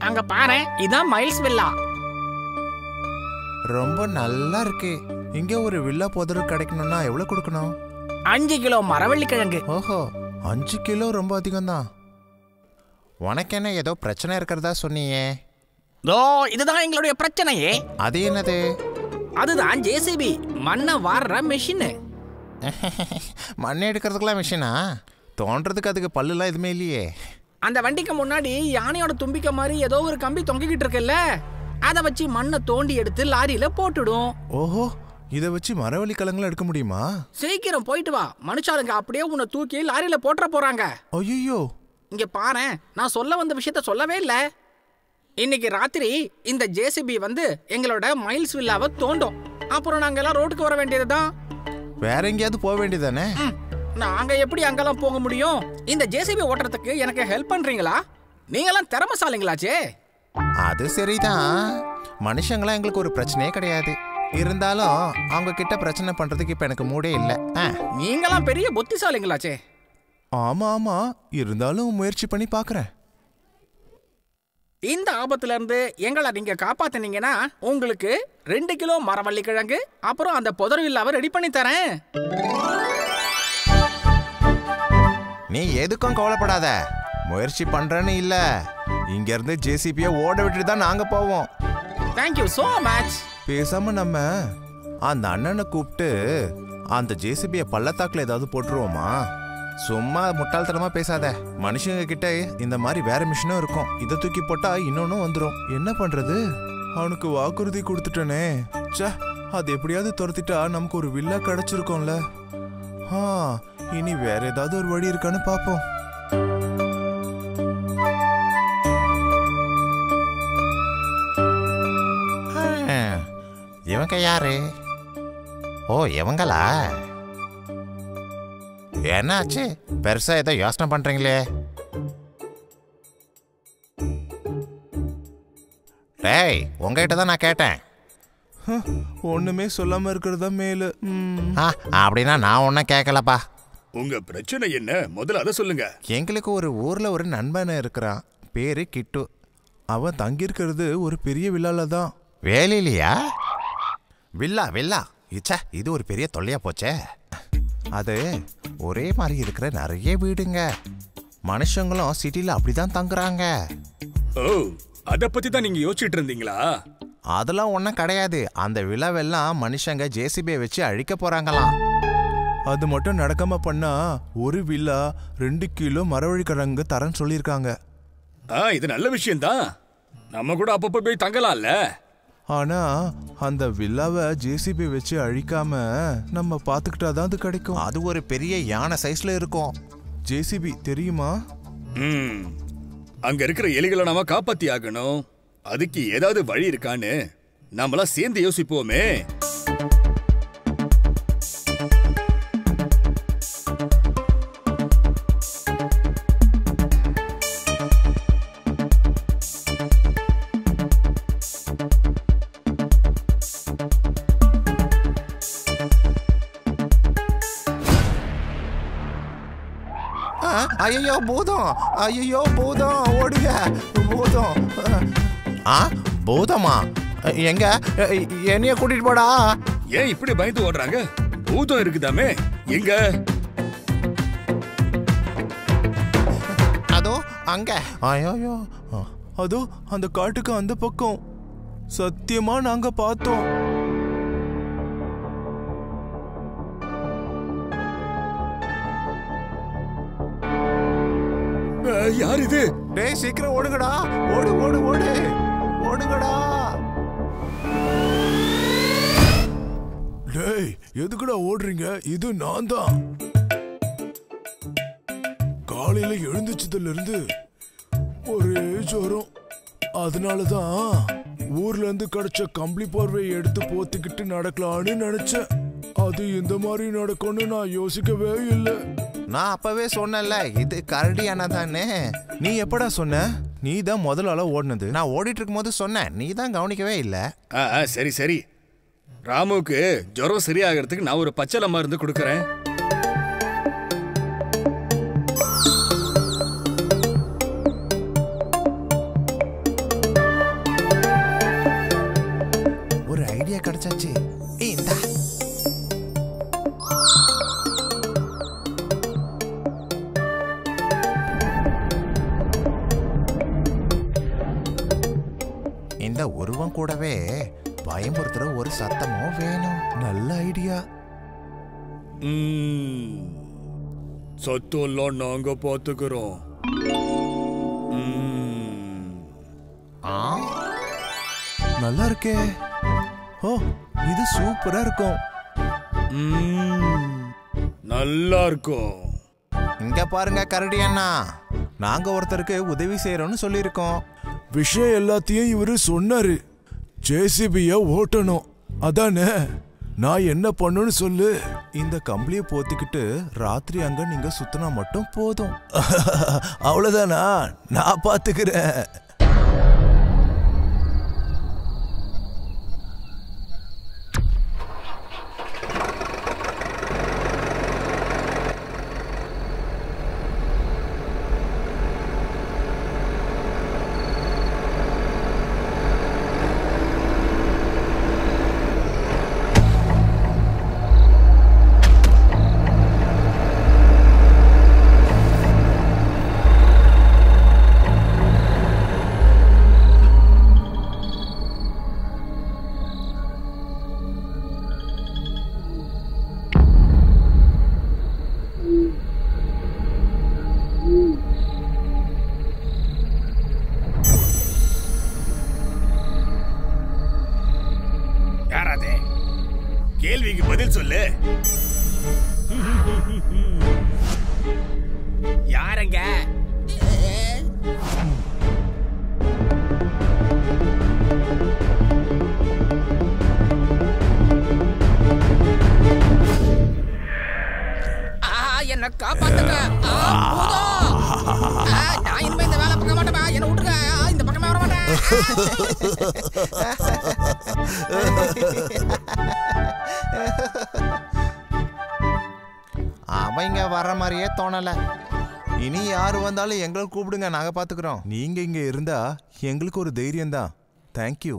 அங்க பாரு, இதான் மைல்ஸ் வில்லா. ரொம்ப நல்லா இருக்கு. இங்க ஒரு வில்லா புதரு கிடைக்கணும்னா எவ்வளவு கொடுக்கணும்? 5 கிலோ மரவள்ளி கிழங்கு. ஓஹோ, 5 கிலோ ரொம்ப அதிகம்தான். உனக்கு என்ன ஏதோ பிரச்சனை இருக்கிறதா சொன்னியே? இதுதான் எங்களுடைய பிரச்சனையே. அது என்னது? அதுதான் ஜேசிபி, மண்ணை வாடுற மெஷின். மண்ணை எடுக்கிறதுக்குலாம் மிஷினா? தோன்றதுக்கு அதுக்கு பல்லுலாம் எதுவுமே இல்லையே. அந்த வண்டிக்கு முன்னாடி யானையோட தும்பிக்கை மாதிரி ஏதோ ஒரு கம்பி தொங்கிக்கிட்டு இருக்குல்ல, அதை வச்சு மண்ணை தோண்டி எடுத்து லாரியில போட்டுடும். ஓஹோ, இதை வச்சு மரவள்ளி கிழங்குல எடுக்க முடியுமா? சீக்கிரம் போயிட்டு வா, மனுஷாளுங்க அப்படியே உன்னை தூக்கி லாரியில போட்டுற போறாங்க. ஐயோ, இங்க பாரு, நான் சொல்ல வந்த விஷயத்த சொல்லவே இல்ல. இன்னைக்கு ராத்திரி இந்த ஜேசிபி வந்து எங்களோட மைல்ஸ் வில்லாவை தோண்டும். அப்புறம் நாங்க எல்லாம் ரோட்டுக்கு வர வேண்டியதுதான். வேற எங்கேயாவது போக வேண்டியதானே? நாங்க எப்படி அங்கெல்லாம் போக முடியும்? இந்த ஜேசிபி ஓட்டுறதுக்கு எனக்கு ஹெல்ப் பண்றீங்களா? நீங்கெல்லாம் திறமைசாலிங்களாச்சே. அது சரிதான். மனுஷங்களாம் எங்களுக்கு ஒரு பிரச்சனையே கிடையாது. இருந்தாலும் அவங்க கிட்ட பிரச்சனை பண்றதுக்கு இப்ப எனக்கு மூடே இல்ல. நீங்கெல்லாம் பெரிய புத்திசாலிங்களாச்சே. ஆமா ஆமா, இருந்தாலும் முயற்சி பண்ணி பாக்குறேன். இந்த ஆபத்துல இருந்து எங்களை நீங்க காப்பாத்தினீங்கன்னா உங்களுக்கு 2 கிலோ மரவள்ளி கிழங்கு அப்புறம் அந்த புதர் வில்லாவை ரெடி பண்ணி தரேன். நீ எதுக்கும் கவலைப்படாத. முயற்சி பண்றேன்னு இல்ல, இங்க இருந்து ஜேசிபியை ஓட விட்டுட்டு தான் நாங்க போவோம். Thank you so much. பேசாம நம்ம அந்த அண்ணனை கூப்பிட்டு அந்த ஜேசிபியை பள்ளத்தாக்குல ஏதாவது போட்டுருவோமா? சும்மா முட்டாள்தனமா பேசாத. மனுஷங்க கிட்ட இந்த மாதிரி வேற மிஷினும் இருக்கும். இதை தூக்கி போட்டா இன்னொன்னும் வந்துடும். என்ன பண்றது? அவனுக்கு வாக்குறுதி கொடுத்துட்டனே. சே, அது எப்படியாவது துரத்திட்டா நமக்கு ஒரு வில்லா கிடைச்சிருக்கோம்ல. இனி வேற ஏதாவது ஒரு வழி இருக்கான்னு பாப்போம். இவங்க யாரு? ஓ, இவங்களா? என்னாச்சு? பெருசா ஏதோ யோசனை பண்றீங்களே. டேய், உங்ககிட்ட தான் நான் கேட்டேன். ஒண்ணுமே சொல்லாம இருக்கிறதா மேலு. அப்படின்னா நான் ஒன்னும் கேட்கலப்பா. உங்க பிரச்சனை என்ன? முதல்ல அதை சொல்லுங்க. எங்களுக்கு ஒரு ஊர்ல ஒரு நண்பன் இருக்கிறான், பேரு கிட்டு. அவன் தங்கியிருக்கிறது ஒரு பெரிய வில்லால தான். வேலையிலையா? வில்லா வில்லா இச்சா, இது ஒரு பெரிய தொல்லையா போச்சே. அது ஒரே மாதிரி இருக்கிற நிறைய வீடுங்க. மனுஷங்களும் சிட்டில அப்படிதான் தங்குறாங்க. ஓ, அத பத்தி தான் நீங்க யோசிச்சுட்டு இருந்தீங்களா? அதெல்லாம் ஒன்றும் கிடையாது. அந்த விழாவெல்லாம் மனுஷங்க ஜேசிபியை வச்சு அழிக்க போறாங்களாம். அது மட்டும் நடக்காம பண்ணா ஒரு வில்லா 2 கிலோ மரவள்ளி கிழங்கு தரேன்னு சொல்லியிருக்காங்க. இது நல்ல விஷயம்தான். நம்ம கூட அப்பப்போ போய் தங்கலாம்ல. ஆனா அந்த வில்லாவை ஜேசிபி வச்சு அழிக்காம நம்ம பாத்துக்கிட்டாதான் அது கிடைக்கும். அது ஒரு பெரிய யானை சைஸ்ல இருக்கும். ஜேசிபி தெரியுமா? அங்க இருக்கிற எலிகளை நாம காப்பாத்தி ஆகணும். அதுக்கு ஏதாவது வழி இருக்கான்னு நம்மளாம் சேர்ந்து யோசிப்போமே. ஐயோ பூதம், ஐயோ பூதம், ஓடுங்க பூதம். பூதமா? எங்க? என்னைய கூட்டிட்டு போடா. ஏன் இப்படி பயந்து ஓடுறாங்க? பூதம் இருக்குதாமே. எங்க? அதோ அங்க. ஐயோ, அதோ அந்த காட்டுக்கு அந்த பக்கம். சத்தியமா நாங்க பார்த்தோம். யார் இது? டேய், சீக்கிரம் ஓடுங்கடா. ஓடு ஓடு ஓடு, ஓடுங்கடா. டேய், எதுக்குடா ஓடுறீங்க? இது நான் தான். காலையில எழுந்துச்சதுல இருந்து ஒரே ஜோரம். அதனாலதான் ஊர்ல இருந்து கிடைச்ச கம்பளி போர்வையை எடுத்து போத்திக்கிட்டு நடக்கலான்னு நினைச்சேன். அது இந்த மாதிரி நடக்கும்னு நான் யோசிக்கவே இல்லை. நான் அப்பவே சொன்னல, இது கரடி அண்ணா தானே. நீ எப்படா சொன்ன? நீ தான் முதல்ல ஓடுனது. நான் ஓடிட்டு இருக்கும் போது சொன்னேன், நீ தான் கவனிக்கவே இல்லை. சரி சரி, ராமுக்கு ஜுரம் சரியாகிறதுக்கு நான் ஒரு பச்சளை மருந்து கொடுக்கறேன். கூடவே பயமுறுத்துற ஒரு சத்தமும் வேணும். நல்ல ஐடியா. சத்தம் எல்லாம் நாங்க பாத்துக்கிறோம். நல்லா இருக்கே. ஓ, இது சூப்பரா இருக்கும். நல்லா இருக்கும். இங்க பாருங்க கரடி அண்ணா, நாங்க ஒருத்தருக்கு உதவி செய்யறோம்னு சொல்லியிருக்கோம். விஷயம் எல்லாத்தையும் இவரு சொன்னாரு. ஜேசிபிய ஓட்டணும் அதானே? நான் என்ன பண்ணுன்னு சொல்லு. இந்த கம்பளியை போத்திக்கிட்டு ராத்திரி அங்க நீங்க சுத்தினா மட்டும் போதும். அவ்வளவுதானா? நான் பாத்துக்கிறேன். கேள்விக்கு பதில் சொல்லு. யாரங்க? என்ன காப்பாத்துங்க. நான் இனிமே இந்த வேலை பார்க்க மாட்டேன். என்ன விட்டுருங்க. இந்த பக்கமே வர மாட்டேன். அவங்க வர்ற மாதிரியே தோணல. இனி யாரு வந்தாலும் எங்களை கூப்பிடுங்க, நாங்க பாத்துக்கிறோம். நீங்க இங்க இருந்தா எங்களுக்கு ஒரு தைரியம் தான். தேங்க்யூ.